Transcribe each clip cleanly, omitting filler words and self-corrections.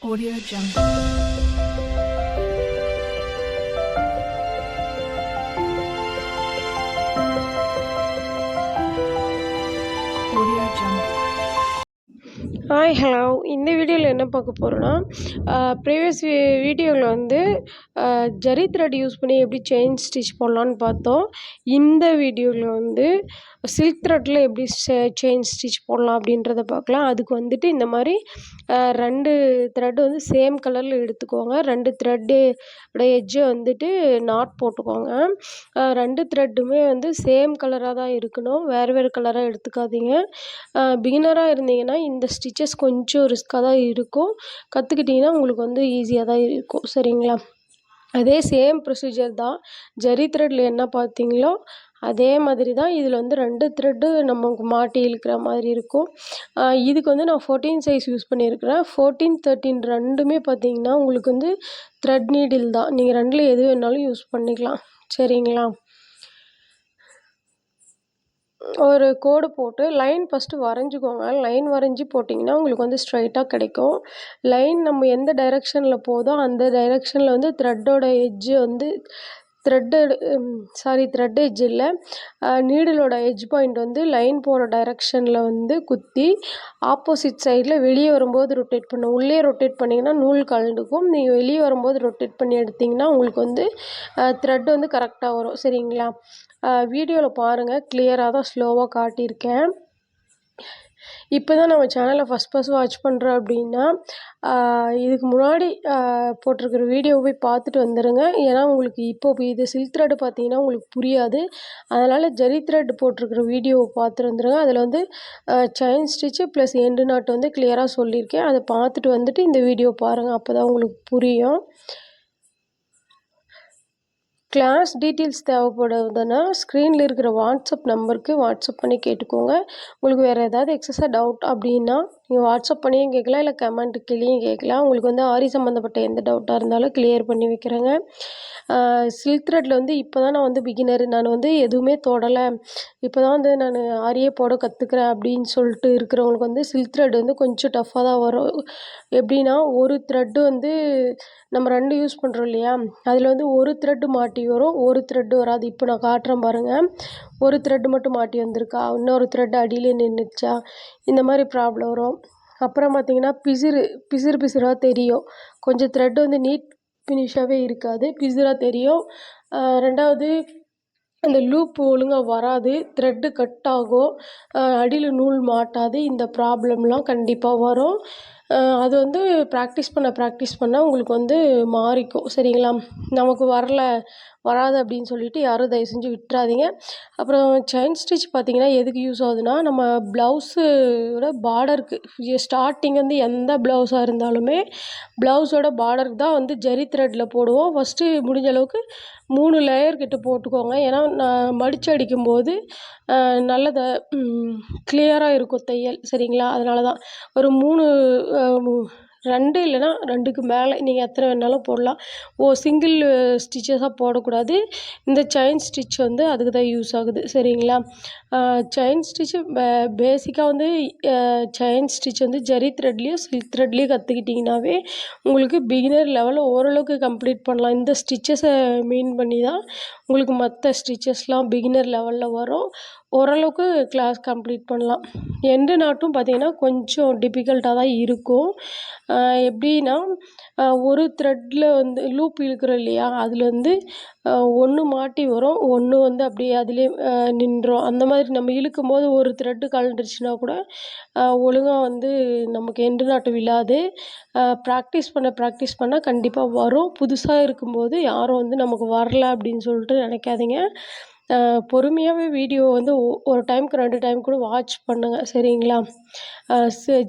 Audio Jungle. Audio Jungle. Hi hello இந்த வீடியோவில் என்ன பார்க்க போகிறோன்னா ப்ரீவியஸ் வீடியோவில் வந்து ஜரி த்ரெட் யூஸ் பண்ணி எப்படி செயின் ஸ்டிச் போடலான்னு பார்த்தோம். இந்த வீடியோவில் வந்து சில்க் த்ரெட்டில் எப்படி செயின் ஸ்டிச் போடலாம் அப்படின்றத பார்க்கலாம். அதுக்கு வந்துட்டு இந்த மாதிரி 2 த்ரெட் வந்து சேம் கலரில் எடுத்துக்கோங்க. 2 த்ரெட்டு எட்ஜை வந்துட்டு நாட் போட்டுக்கோங்க. 2 த்ரெட்டுமே வந்து சேம் கலராக தான் இருக்கணும், வேறு வேறு கலராக எடுத்துக்காதீங்க. பிகினராக இருந்தீங்கன்னா இந்த ஸ்டிச்சஸ் கொஞ்சம் ரிஸ்க்காக தான் இருக்கும். கற்றுக்கிட்டிங்கன்னா உங்களுக்கு வந்து ஈஸியாக தான் இருக்கும். சரிங்களா? அதே சேம் ப்ரொசீஜர் தான். ஜரி த்ரெட்டில் என்ன பார்த்தீங்களோ அதே மாதிரி தான் இதில் வந்து 2 த்ரெட்டு நமக்கு மாட்டி இழுக்கிற மாதிரி இருக்கும். இதுக்கு வந்து நான் 14 சைஸ் யூஸ் பண்ணியிருக்கிறேன். 14, 13 ரெண்டுமே பார்த்தீங்கன்னா உங்களுக்கு வந்து த்ரெட் நீடில் தான். நீங்கள் 2ல் எது வேணாலும் யூஸ் பண்ணிக்கலாம். சரிங்களா? ஒரு கோடு போட்டு லைன் ஃபஸ்ட்டு வரைஞ்சிக்கோங்க. லைன் வரைஞ்சி போட்டிங்கன்னா உங்களுக்கு வந்து ஸ்ட்ரைட்டாக கிடைக்கும். லைன் நம்ம எந்த டைரெக்ஷனில் போதோ அந்த டைரெக்ஷனில் வந்து த்ரெட்டோட எட்ஜு வந்து த்ரெட் எட்ஜ் இல்லை, நீடிலோட எட்ஜ் பாயிண்ட் வந்து லைன் போகிற டைரெக்ஷனில் வந்து குத்தி ஆப்போசிட் சைடில் வெளியே வரும்போது ரொட்டேட் பண்ணணும். உள்ளே ரொட்டேட் பண்ணிங்கன்னா நூல் கழண்டுக்கும். நீங்கள் வெளியே வரும்போது ரொட்டேட் பண்ணி எடுத்திங்கன்னா உங்களுக்கு வந்து த்ரெட் வந்து கரெக்டாக வரும். சரிங்களா? வீடியோவில் பாருங்கள், கிளியராக தான் ஸ்லோவாக காட்டியிருக்கேன். இப்போ தான் நம்ம சேனலை ஃபஸ்ட் வாட்ச் பண்ணுறோம் அப்படின்னா இதுக்கு முன்னாடி போட்டிருக்கிற வீடியோவை போய் பார்த்துட்டு வந்துடுங்க. ஏன்னா உங்களுக்கு இப்போ இது சில்க் த்ரெட்டு பார்த்தீங்கன்னா உங்களுக்கு புரியாது. அதனால் ஜரி த்ரெட் போட்டிருக்கிற வீடியோவை பார்த்துட்டு வந்துடுங்க. அதில் வந்து chain stitch plus end not வந்து கிளியராக சொல்லியிருக்கேன். அதை பார்த்துட்டு வந்துட்டு இந்த வீடியோ பாருங்கள், அப்போ தான் உங்களுக்கு புரியும். கிளாஸ் டீட்டெயில்ஸ் தேவைப்படுதுன்னா ஸ்க்ரீனில் இருக்கிற வாட்ஸ்அப் நம்பருக்கு வாட்ஸ்அப் பண்ணி கேட்டுக்கோங்க. உங்களுக்கு வேறு ஏதாவது எக்ஸஸாக டவுட் அப்படின்னா நீங்கள் வாட்ஸ்அப் பண்ணியும் கேட்கலாம், இல்லை கமெண்ட் கீழேயும் கேட்கலாம். உங்களுக்கு வந்து ஆரி சம்மந்தப்பட்ட எந்த டவுட்டாக இருந்தாலும் கிளியர் பண்ணி வைக்கிறேங்க. சில்க் த்ரெட்டில் வந்து இப்போ தான் நான் வந்து பிகினர், நான் வந்து எதுவுமே தொடலை, இப்போ தான் வந்து நான் ஆரியே போட கற்றுக்குறேன் அப்படின்னு சொல்லிட்டு இருக்கிறவங்களுக்கு வந்து சில்க் த்ரெட் வந்து கொஞ்சம் டஃப்பாக தான் வரும். எப்படின்னா ஒரு த்ரெட்டு வந்து நம்ம 2 யூஸ் பண்ணுறோம் இல்லையா, அதில் வந்து ஒரு த்ரெட்டு மாட்டி வரும், ஒரு த்ரெட்டு வராது. இப்போ நான் காட்டுறேன் பாருங்கள், ஒரு த்ரெட்டு மட்டும் மாட்டி வந்திருக்கா, இன்னொரு த்ரெட்டு அடியிலே நின்றுச்சா, இந்த மாதிரி ப்ராப்ளம் வரும். அப்புறம் பார்த்திங்கன்னா பிசுறாக தெரியும். கொஞ்சம் த்ரெட்டு வந்து நீட் ஃபினிஷாகவே இருக்காது, பிசுறாக தெரியும். 2வது அந்த லூப் ஒழுங்காக வராது, த்ரெட்டு கட் ஆகும், அடியில் நூல் மாட்டாது. இந்த ப்ராப்ளம்லாம் கண்டிப்பாக வரும். அது வந்து ப்ராக்டிஸ் பண்ண உங்களுக்கு வந்து மாறிக்கும். சரிங்களா? நமக்கு வராது அப்படின்னு சொல்லிட்டு யாரும் தயவு செஞ்சு விட்டுறாதீங்க. அப்புறம் செயின் ஸ்டிச் பார்த்திங்கன்னா எதுக்கு யூஸ் ஆகுதுன்னா, நம்ம ப்ளவுஸோட பார்டருக்கு ஸ்டார்டிங் வந்து எந்த ப்ளவுஸாக இருந்தாலுமே ப்ளவுஸோட பார்டருக்கு தான் வந்து ஜரி த்ரெட்டில் போடுவோம். ஃபஸ்ட்டு முடிஞ்ச அளவுக்கு 3 லேயர் கிட்ட போட்டுக்கோங்க. ஏன்னா நான் மடித்து அடிக்கும்போது நல்ல கிளியராக இருக்கும் தையல். சரிங்களா? அதனால தான் ஒரு 2 இல்லைன்னா 2க்கு மேலே நீங்கள் எத்தனை வேணாலும் போடலாம். சிங்கிள் ஸ்டிச்சஸாக போடக்கூடாது. இந்த செயின் ஸ்டிச் வந்து அதுக்கு தான் யூஸ் ஆகுது. சரிங்களா? செயின் ஸ்டிச்சு பேசிக்காக வந்து செயின் ஸ்டிச் வந்து ஜரி த்ரெட்லேயும் சில்க் த்ரெட்லேயும் கற்றுக்கிட்டிங்கனாவே உங்களுக்கு பிகினர் லெவலில் ஓரளவுக்கு கம்ப்ளீட் பண்ணலாம். இந்த ஸ்டிச்சஸை மீன் பண்ணி தான் உங்களுக்கு மற்ற ஸ்டிச்சஸ்லாம் பிகினர் லெவலில் வரும். ஓரளவுக்கு கிளாஸ் கம்ப்ளீட் பண்ணலாம். எண்டு நாட்டும் பார்த்திங்கன்னா கொஞ்சம் டிஃபிகல்ட்டாக தான் இருக்கும். எப்படின்னா ஒரு த்ரெட்டில் வந்து லூப் இழுக்கிறோம் இல்லையா, அதில் வந்து 1 மாட்டி வரும், 1 வந்து அப்படியே அதிலே நின்றும். அந்த மாதிரி நம்ம இழுக்கும்போது ஒரு த்ரெட்டு கழண்டுருச்சுன்னா கூட ஒழுங்காக வந்து நமக்கு எண்டு நாட்டு விழாது. ப்ராக்டிஸ் பண்ண கண்டிப்பாக வரும். புதுசாக இருக்கும்போது யாரும் வந்து நமக்கு வரல அப்படின்னு சொல்லிட்டு நினைக்காதீங்க. பொறுமையாகவே வீடியோ வந்து ஒரு டைமுக்கு 2 டைம் கூட வாட்ச் பண்ணுங்கள். சரிங்களா?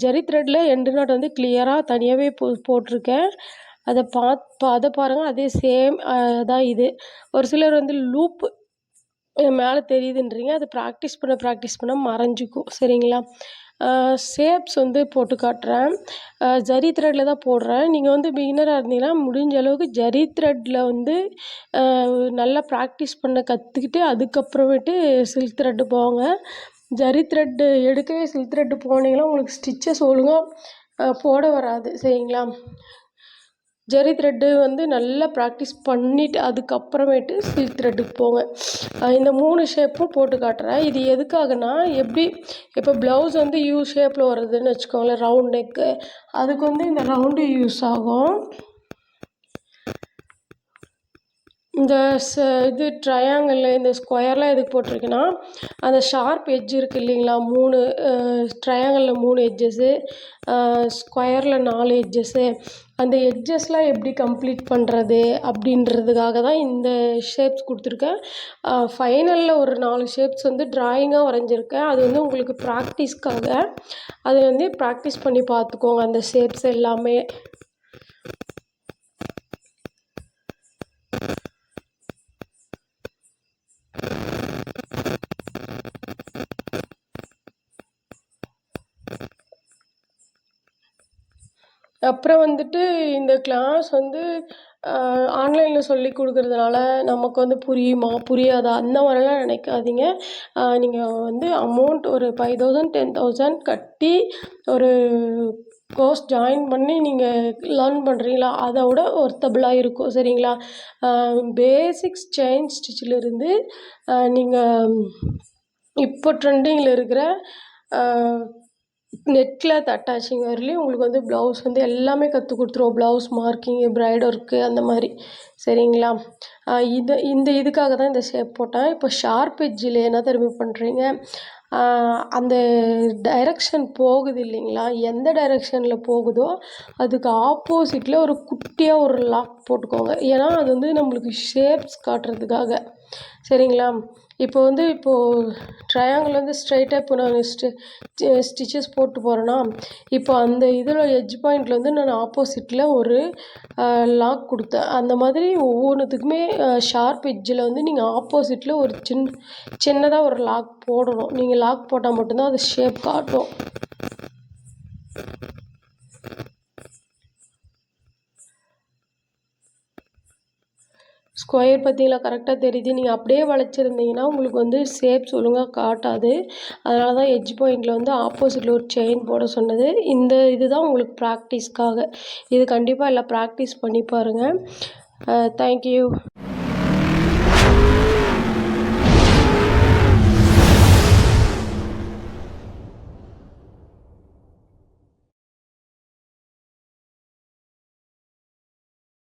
ஜரி த்ரெட்டில் எண்டு நாட் வந்து கிளியராக தனியாகவே போட்டிருக்கேன். அதை பாருங்கள். அதே சேம் தான் இது. ஒரு சிலர் வந்து லூப்பு மேலே தெரியுதுன்றீங்க, அது ப்ராக்டிஸ் பண்ண மறைஞ்சிக்கும். சரிங்களா? ஷேப்ஸ் வந்து போட்டு காட்டுறேன். ஜரி த்ரெட்டில் தான் போடுறேன். நீங்கள் வந்து பிகினராக இருந்தீங்கன்னா முடிஞ்ச அளவுக்கு ஜரி த்ரெட்டில் வந்து நல்லா ப்ராக்டிஸ் பண்ண கற்றுக்கிட்டு அதுக்கப்புறமேட்டு சில்க் த்ரெட்டு போங்க. ஜரி த்ரெட்டு எடுக்கவே சில்க் த்ரெட்டு போனீங்கன்னா உங்களுக்கு ஸ்டிச்சஸ் ஒழுங்காக போட வராது சரிங்களா. ஜரி த்ரெட்டு வந்து நல்லா ப்ராக்டிஸ் பண்ணிவிட்டு அதுக்கப்புறமேட்டு சில்க் த்ரெட்டுக்கு போங்க. இந்த 3 ஷேப்பும் போட்டு காட்டுறேன். இது எதுக்காகனா எப்படி இப்போ ப்ளவுஸ் வந்து யூ ஷேப்பில் வருதுன்னு வச்சுக்கோங்களேன், ரவுண்ட் நெக்கு, அதுக்கு வந்து இந்த ரவுண்டு யூஸ் ஆகும். இந்த இது ட்ரையாங்கிளில் இந்த ஸ்கொயர்லாம் எதுக்கு போட்டிருக்கேன்னா, அந்த ஷார்ப் எட்ஜ் இருக்குது இல்லைங்களா, 3 ட்ரையாங்கிளில் 3 எட்ஜஸ்ஸு, ஸ்கொயரில் 4 எட்ஜஸ்ஸு, அந்த எட்ஜஸ்லாம் எப்படி கம்ப்ளீட் பண்ணுறது அப்படின்றதுக்காக தான் இந்த ஷேப்ஸ் கொடுத்துருக்கேன். ஃபைனலில் ஒரு 4 ஷேப்ஸ் வந்து ட்ராயிங்காக வரைஞ்சிருக்கேன். அது வந்து உங்களுக்கு ப்ராக்டிஸ்க்காக, அதை வந்து ப்ராக்டிஸ் பண்ணி பார்த்துக்கோங்க அந்த ஷேப்ஸ் எல்லாமே. அப்புறம் வந்துட்டு இந்த கிளாஸ் வந்து ஆன்லைனில் சொல்லி கொடுக்குறதுனால நமக்கு வந்து புரியுமா புரியாதா அந்த மாதிரிலாம் நினைக்காதீங்க. நீங்கள் வந்து அமௌண்ட் ஒரு 5000 10,000 கட்டி ஒரு கோர்ஸ் ஜாயின் பண்ணி நீங்கள் லேர்ன் பண்ணுறீங்களா, அதை விட ஒர்த்தபுளாக இருக்கும் சரிங்களா. பேசிக்ஸ் செயின் ஸ்டிச்சிலிருந்து நீங்கள் இப்போ ட்ரெண்டிங்கில் இருக்கிற நெக்லெஸ் அட்டாச்சிங் வரலையும் உங்களுக்கு வந்து ப்ளவுஸ் வந்து எல்லாமே கற்றுக் கொடுத்துருவோம். ப்ளவுஸ் மார்க்கிங்கு, ப்ரைட் ஒர்க்கு அந்த மாதிரி சரிங்களா. இதுக்காக தான் இந்த ஷேப் போட்டேன். இப்போ ஷார்ப் எட்ஜில் என்ன திரும்பி பண்ணுறீங்க, அந்த டைரெக்ஷன் போகுது இல்லைங்களா, எந்த டைரெக்ஷனில் போகுதோ அதுக்கு ஆப்போசிட்டில் ஒரு குட்டியாக ஒரு லாக் போட்டுக்கோங்க. ஏன்னா அது வந்து நம்மளுக்கு ஷேப்ஸ் காட்டுறதுக்காக சரிங்களா. இப்போது ட்ரையாங்கிள் வந்து ஸ்ட்ரைட்டாக இப்போ நான் ஸ்டிச்சஸ் போட்டு போகிறேன்னா, இப்போ அந்த இதில் எட்ஜ் பாயிண்டில் வந்து நான் ஆப்போசிட்டில் ஒரு லாக் கொடுத்தேன். அந்த மாதிரி ஒவ்வொன்றுத்துக்குமே ஷார்ப் எட்ஜில் வந்து நீங்கள் ஆப்போசிட்டில் ஒரு சின்னதாக ஒரு லாக் போடணும். நீங்கள் லாக் போட்டால் மட்டும்தான் அது ஷேப் காட்டும். ஸ்கொயர் பார்த்தீங்களா கரெக்டாக தெரியுது. நீங்கள் அப்படியே வளைச்சிருந்தீங்கன்னா உங்களுக்கு வந்து ஷேப்ஸ் ஒழுங்காக காட்டாது. அதனால தான் எட்ஜ் பாயிண்டில் வந்து ஆப்போசிட்டில் ஒரு செயின் போட சொன்னது. இதுதான் உங்களுக்கு ப்ராக்டிஸ்க்காக. இது கண்டிப்பாக எல்லாம் ப்ராக்டிஸ் பண்ணி பாருங்கள். தேங்க்யூ.